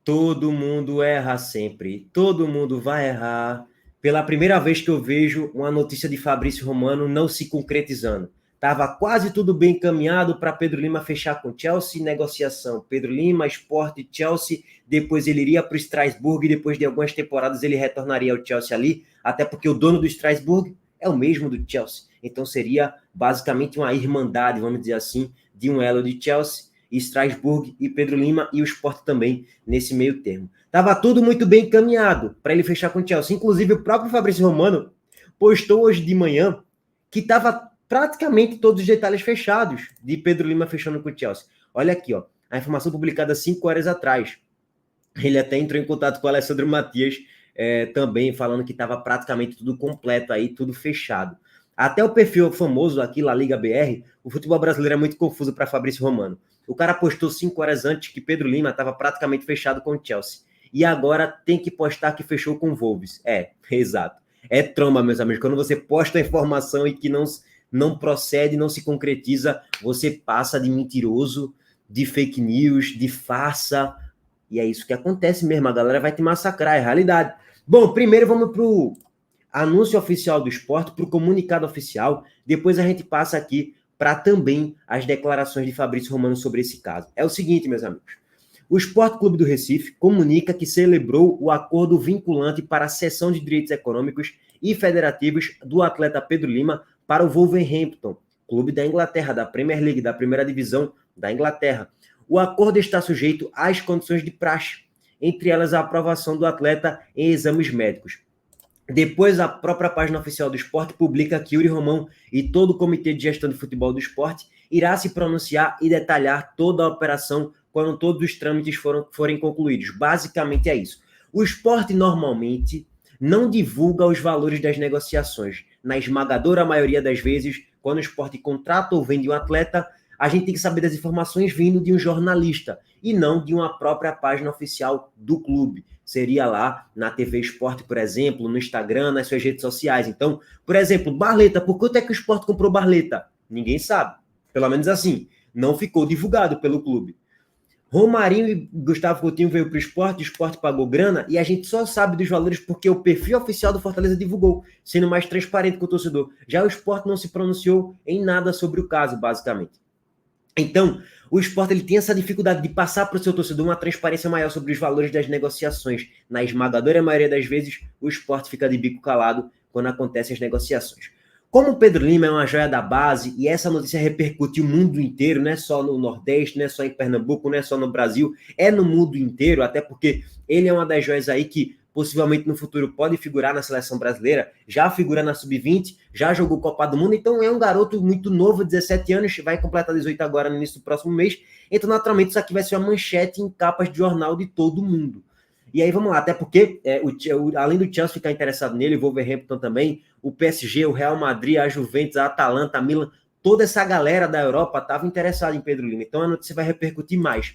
Todo mundo erra sempre, todo mundo vai errar. Pela primeira vez que eu vejo uma notícia de Fabrício Romano não se concretizando. Tava quase tudo bem encaminhado para Pedro Lima fechar com Chelsea, negociação. Pedro Lima, Sport, Chelsea, depois ele iria para o Strasbourg e depois de algumas temporadas ele retornaria ao Chelsea ali, até porque o dono do Strasbourg é o mesmo do Chelsea. Então seria basicamente uma irmandade, vamos dizer assim, de um elo de Chelsea, Strasbourg e Pedro Lima e o Sport também nesse meio termo. Tava tudo muito bem encaminhado para ele fechar com o Chelsea. Inclusive, o próprio Fabrício Romano postou hoje de manhã que estava praticamente todos os detalhes fechados de Pedro Lima fechando com o Chelsea. Olha aqui, ó, a informação publicada 5 horas atrás. Ele até entrou em contato com o Alessandro Matias também, falando que estava praticamente tudo completo aí, tudo fechado. Até o perfil famoso aqui, La Liga BR, o futebol brasileiro é muito confuso para Fabrício Romano. O cara postou 5 horas antes que Pedro Lima estava praticamente fechado com o Chelsea. E agora tem que postar que fechou com o Wolves. Exato. É troma, meus amigos. Quando você posta a informação e que não procede, não se concretiza, você passa de mentiroso, de fake news, de farsa. E é isso que acontece mesmo. A galera vai te massacrar, é realidade. Bom, primeiro vamos para o anúncio oficial do esporte, para o comunicado oficial. Depois a gente passa aqui para também as declarações de Fabrício Romano sobre esse caso. É o seguinte, meus amigos. O Sport Clube do Recife comunica que celebrou o acordo vinculante para a cessão de direitos econômicos e federativos do atleta Pedro Lima para o Wolverhampton, clube da Inglaterra, da Premier League, da primeira divisão da Inglaterra. O acordo está sujeito às condições de praxe, entre elas a aprovação do atleta em exames médicos. Depois, a própria página oficial do esporte publica que Yuri Romão e todo o comitê de gestão de futebol do esporte irá se pronunciar e detalhar toda a operação quando todos os trâmites forem concluídos. Basicamente é isso. O esporte normalmente não divulga os valores das negociações. Na esmagadora maioria das vezes, quando o esporte contrata ou vende um atleta, a gente tem que saber das informações vindo de um jornalista e não de uma própria página oficial do clube. Seria lá na TV Esporte, por exemplo, no Instagram, nas suas redes sociais. Então, por exemplo, Barleta, por quanto é que o Esporte comprou Barleta? Ninguém sabe. Pelo menos assim, não ficou divulgado pelo clube. Romarinho e Gustavo Coutinho veio para o Esporte pagou grana e a gente só sabe dos valores porque o perfil oficial do Fortaleza divulgou, sendo mais transparente com o torcedor. Já o Esporte não se pronunciou em nada sobre o caso, basicamente. Então, o esporte ele tem essa dificuldade de passar para o seu torcedor uma transparência maior sobre os valores das negociações. Na esmagadora maioria das vezes, o esporte fica de bico calado quando acontecem as negociações. Como o Pedro Lima é uma joia da base e essa notícia repercute o mundo inteiro, não é só no Nordeste, não é só em Pernambuco, não é só no Brasil, é no mundo inteiro, até porque ele é uma das joias aí que possivelmente no futuro pode figurar na seleção brasileira, já figura na Sub-20, já jogou Copa do Mundo, então é um garoto muito novo, 17 anos, vai completar 18 agora no início do próximo mês, então naturalmente isso aqui vai ser uma manchete em capas de jornal de todo mundo. E aí vamos lá, até porque além do Chelsea ficar interessado nele, o Wolverhampton também, o PSG, o Real Madrid, a Juventus, a Atalanta, a Milan, toda essa galera da Europa estava interessada em Pedro Lima, então a notícia vai repercutir mais.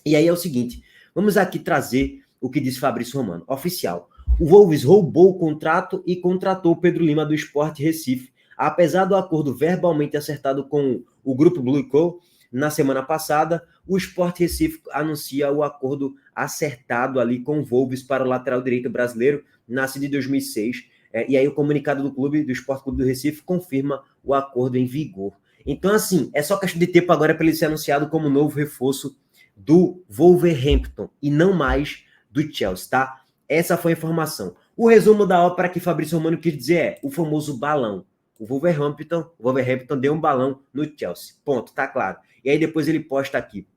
E aí é o seguinte, vamos aqui trazer o que disse Fabrício Romano, oficial. O Wolves roubou o contrato e contratou o Pedro Lima do Sport Recife. Apesar do acordo verbalmente acertado com o grupo Blue Co, na semana passada, o Sport Recife anuncia o acordo acertado ali com o Wolves para o lateral direito brasileiro, nascido em 2006. E aí o comunicado do clube, do Sport Clube do Recife, confirma o acordo em vigor. Então, assim, é só questão de tempo agora para ele ser anunciado como novo reforço do Wolverhampton e não mais do Chelsea, tá? Essa foi a informação. O resumo da ópera que Fabrício Romano quis dizer é o famoso balão. O Wolverhampton deu um balão no Chelsea. Ponto, tá claro. E aí depois ele posta aqui.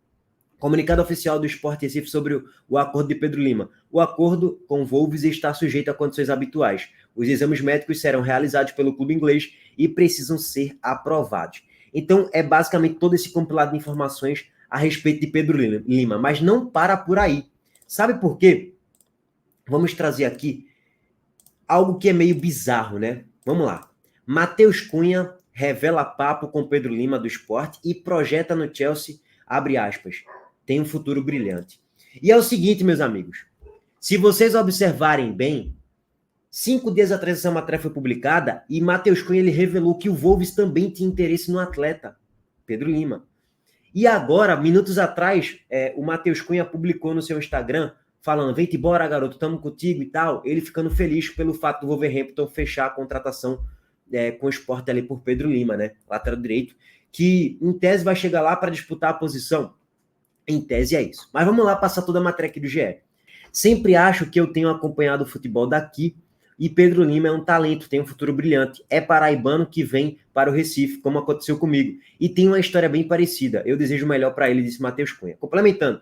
Comunicado oficial do Sport Recife sobre o acordo de Pedro Lima. O acordo com o Wolves está sujeito a condições habituais. Os exames médicos serão realizados pelo clube inglês e precisam ser aprovados. Então, é basicamente todo esse compilado de informações a respeito de Pedro Lima, mas não para por aí. Sabe por quê? Vamos trazer aqui algo que é meio bizarro, né? Vamos lá. Matheus Cunha revela papo com Pedro Lima do Sport e projeta no Chelsea, abre aspas, tem um futuro brilhante. E é o seguinte, meus amigos, se vocês observarem bem, 5 dias atrás essa matéria foi publicada e Matheus Cunha ele revelou que o Wolves também tinha interesse no atleta, Pedro Lima. E agora, minutos atrás, o Matheus Cunha publicou no seu Instagram, falando, vem-te embora, garoto, estamos contigo e tal, ele ficando feliz pelo fato do Wolverhampton fechar a contratação com o Sport ali por Pedro Lima, né, lateral direito, que em tese vai chegar lá para disputar a posição. Em tese é isso. Mas vamos lá passar toda a matéria aqui do GE. Sempre acho que eu tenho acompanhado o futebol daqui e Pedro Lima é um talento, tem um futuro brilhante. É paraibano que vem para o Recife, como aconteceu comigo. E tem uma história bem parecida. Eu desejo o melhor para ele, disse Matheus Cunha. Complementando,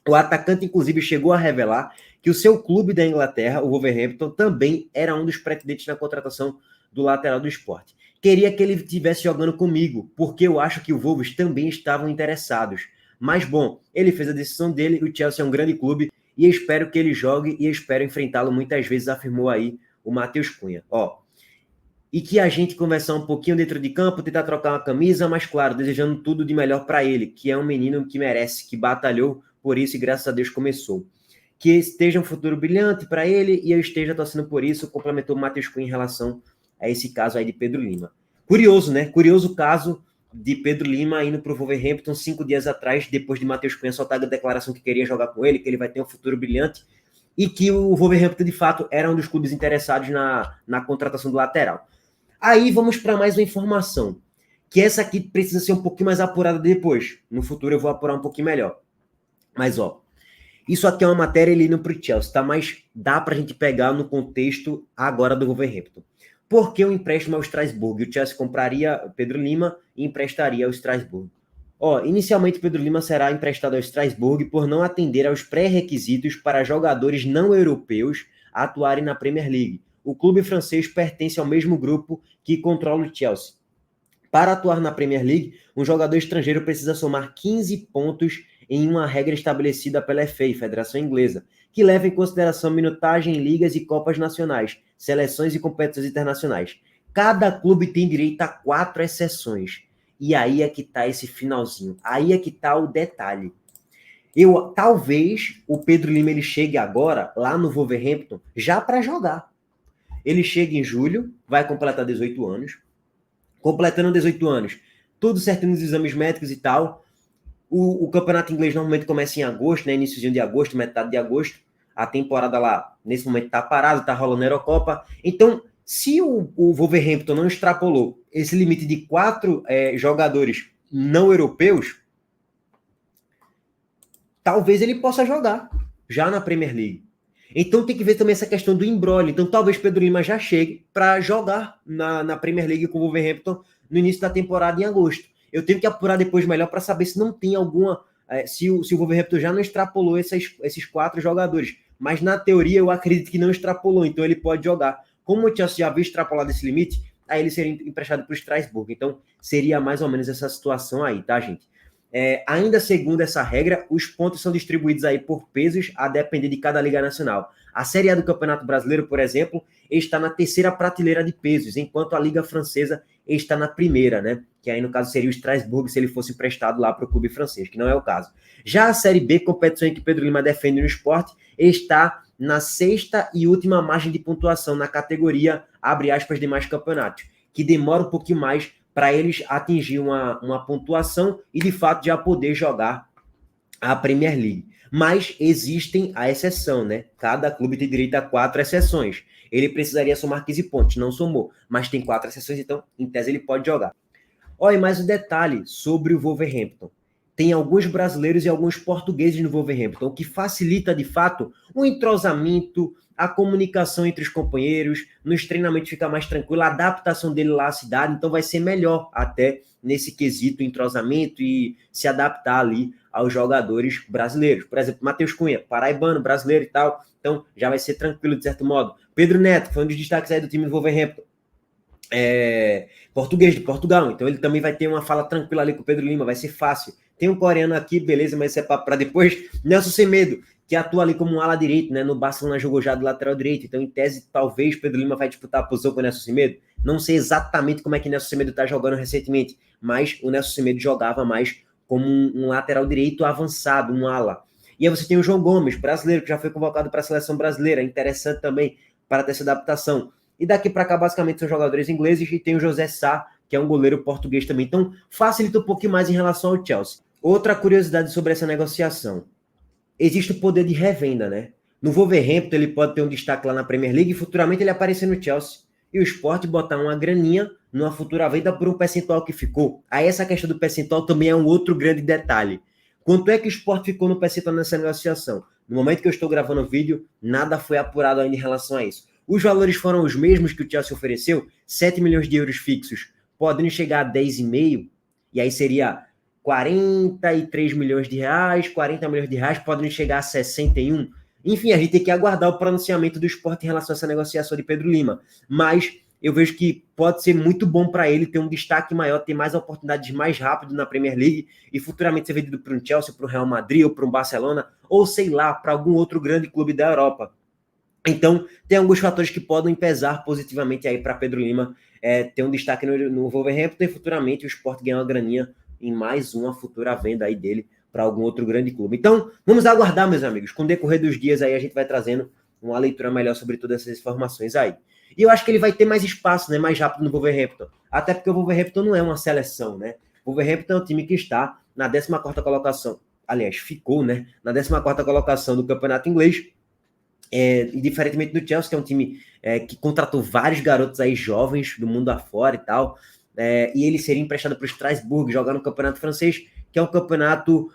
o atacante, inclusive, chegou a revelar que o seu clube da Inglaterra, o Wolverhampton, também era um dos pretendentes na contratação do lateral do Sport. Queria que ele estivesse jogando comigo, porque eu acho que o Wolves também estavam interessados. Mas, bom, ele fez a decisão dele, o Chelsea é um grande clube, e espero que ele jogue e espero enfrentá-lo muitas vezes, afirmou aí o Matheus Cunha. E que a gente conversar um pouquinho dentro de campo, tentar trocar uma camisa, mas claro, desejando tudo de melhor para ele, que é um menino que merece, que batalhou por isso e graças a Deus começou. Que esteja um futuro brilhante para ele e eu esteja torcendo por isso, complementou o Matheus Cunha em relação a esse caso aí de Pedro Lima. Curioso, né? Curioso caso de Pedro Lima indo para o Wolverhampton 5 dias atrás, depois de Matheus Cunha soltar a declaração que queria jogar com ele, que ele vai ter um futuro brilhante, e que o Wolverhampton, de fato, era um dos clubes interessados na contratação do lateral. Aí vamos para mais uma informação, que essa aqui precisa ser um pouquinho mais apurada depois. No futuro eu vou apurar um pouquinho melhor. Mas, isso aqui é uma matéria ele indo para o Chelsea, tá? Mas dá para a gente pegar no contexto agora do Wolverhampton. Por que o empréstimo ao Strasbourg? O Chelsea compraria Pedro Lima e emprestaria ao Strasbourg. Inicialmente Pedro Lima será emprestado ao Strasbourg por não atender aos pré-requisitos para jogadores não europeus atuarem na Premier League. O clube francês pertence ao mesmo grupo que controla o Chelsea. Para atuar na Premier League, um jogador estrangeiro precisa somar 15 pontos em uma regra estabelecida pela FA, Federação Inglesa, que leva em consideração minutagem em ligas e copas nacionais, seleções e competições internacionais. Cada clube tem direito a 4 exceções. E aí é que está esse finalzinho. Aí é que está o detalhe. Talvez o Pedro Lima ele chegue agora, lá no Wolverhampton, já para jogar. Ele chega em julho, vai completar 18 anos. Completando 18 anos, tudo certinho nos exames médicos e tal. O campeonato inglês normalmente começa em agosto, né? Iníciozinho de agosto, metade de agosto. A temporada lá, nesse momento, está parada, está rolando a Eurocopa. Então, se o Wolverhampton não extrapolou esse limite de 4 jogadores não europeus, talvez ele possa jogar já na Premier League. Então tem que ver também essa questão do imbróglio. Então talvez Pedro Lima já chegue para jogar na Premier League com o Wolverhampton no início da temporada em agosto. Eu tenho que apurar depois melhor para saber se não tem alguma... se o Wolverhampton já não extrapolou esses 4 jogadores. Mas na teoria eu acredito que não extrapolou, então ele pode jogar. Como o Chelsea já havia extrapolado esse limite, aí ele seria emprestado para o Strasbourg. Então seria mais ou menos essa situação aí, tá, gente? Ainda segundo essa regra, os pontos são distribuídos aí por pesos a depender de cada liga nacional. A Série A do Campeonato Brasileiro, por exemplo, está na 3ª prateleira de pesos, enquanto a Liga Francesa está na 1ª, né? Que aí no caso seria o Strasbourg se ele fosse emprestado lá para o clube francês, que não é o caso. Já a Série B, competição em que Pedro Lima defende no esporte, está na 6ª e última margem de pontuação na categoria, abre aspas, demais campeonatos, que demora um pouquinho mais para eles atingir uma pontuação e, de fato, já poder jogar a Premier League. Mas existem a exceção, né? Cada clube tem direito a 4 exceções. Ele precisaria somar 15 pontos, não somou, mas tem 4 exceções, então, em tese, ele pode jogar. Olha, mais um detalhe sobre o Wolverhampton. Tem alguns brasileiros e alguns portugueses no Wolverhampton, o que facilita, de fato, o entrosamento, a comunicação entre os companheiros, nos treinamentos fica mais tranquilo, a adaptação dele lá à cidade, então vai ser melhor até nesse quesito entrosamento e se adaptar ali aos jogadores brasileiros. Por exemplo, Matheus Cunha, paraibano, brasileiro e tal, então já vai ser tranquilo de certo modo. Pedro Neto, foi um dos destaques aí do time do Wolverhampton, português de Portugal, então ele também vai ter uma fala tranquila ali com o Pedro Lima, vai ser fácil. Tem um coreano aqui, beleza, mas isso é para depois. Nelson Semedo, que atua ali como um ala direito, né? No Barcelona jogou já do lateral direito, então em tese talvez Pedro Lima vai disputar a posição com o Nelson Semedo. Não sei exatamente como é que o Nelson Semedo está jogando recentemente, mas o Nelson Semedo jogava mais como um lateral direito avançado, um ala. E aí você tem o João Gomes, brasileiro, que já foi convocado para a seleção brasileira, interessante também para ter essa adaptação. E daqui para cá, basicamente, são jogadores ingleses, e tem o José Sá, que é um goleiro português também. Então, facilita um pouquinho mais em relação ao Chelsea. Outra curiosidade sobre essa negociação. Existe o poder de revenda, né? No Wolverhampton ele pode ter um destaque lá na Premier League e futuramente ele aparecer no Chelsea. E o Sport botar uma graninha numa futura venda por um percentual que ficou. Aí essa questão do percentual também é um outro grande detalhe. Quanto é que o Sport ficou no percentual nessa negociação? No momento que eu estou gravando o vídeo, nada foi apurado ainda em relação a isso. Os valores foram os mesmos que o Chelsea ofereceu, 7 milhões de euros fixos, podendo chegar a 10,5, e aí seria 43 milhões de reais, 40 milhões de reais, podem chegar a 61. Enfim, a gente tem que aguardar o pronunciamento do Sport em relação a essa negociação de Pedro Lima. Mas eu vejo que pode ser muito bom para ele ter um destaque maior, ter mais oportunidades mais rápido na Premier League e futuramente ser vendido para um Chelsea, para o Real Madrid ou para um Barcelona, ou sei lá, para algum outro grande clube da Europa. Então, tem alguns fatores que podem pesar positivamente aí para Pedro Lima ter um destaque no Wolverhampton e futuramente o Sport ganhar uma graninha em mais uma futura venda aí dele para algum outro grande clube. Então, vamos aguardar, meus amigos. Com o decorrer dos dias aí, a gente vai trazendo uma leitura melhor sobre todas essas informações aí. E eu acho que ele vai ter mais espaço, né, mais rápido no Wolverhampton. Até porque o Wolverhampton não é uma seleção, né? O Wolverhampton é um time que está na 14ª colocação. Aliás, ficou, né? Na 14ª colocação do campeonato inglês. E diferentemente do Chelsea, que é um time que contratou vários garotos aí jovens do mundo afora e tal, e ele seria emprestado para o Strasbourg, jogar no campeonato francês, que é um campeonato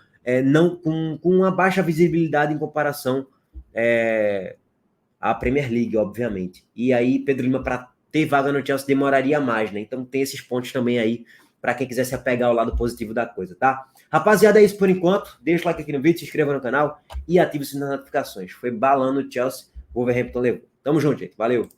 não com uma baixa visibilidade em comparação à Premier League, obviamente. E aí, Pedro Lima, para ter vaga no Chelsea, demoraria mais, né? Então tem esses pontos também aí, para quem quiser se apegar ao lado positivo da coisa, tá? Rapaziada, é isso por enquanto. Deixa o like aqui no vídeo, se inscreva no canal e ative o sininho das notificações. Foi balando o Chelsea, o Wolverhampton levou. Tamo junto, gente. Valeu!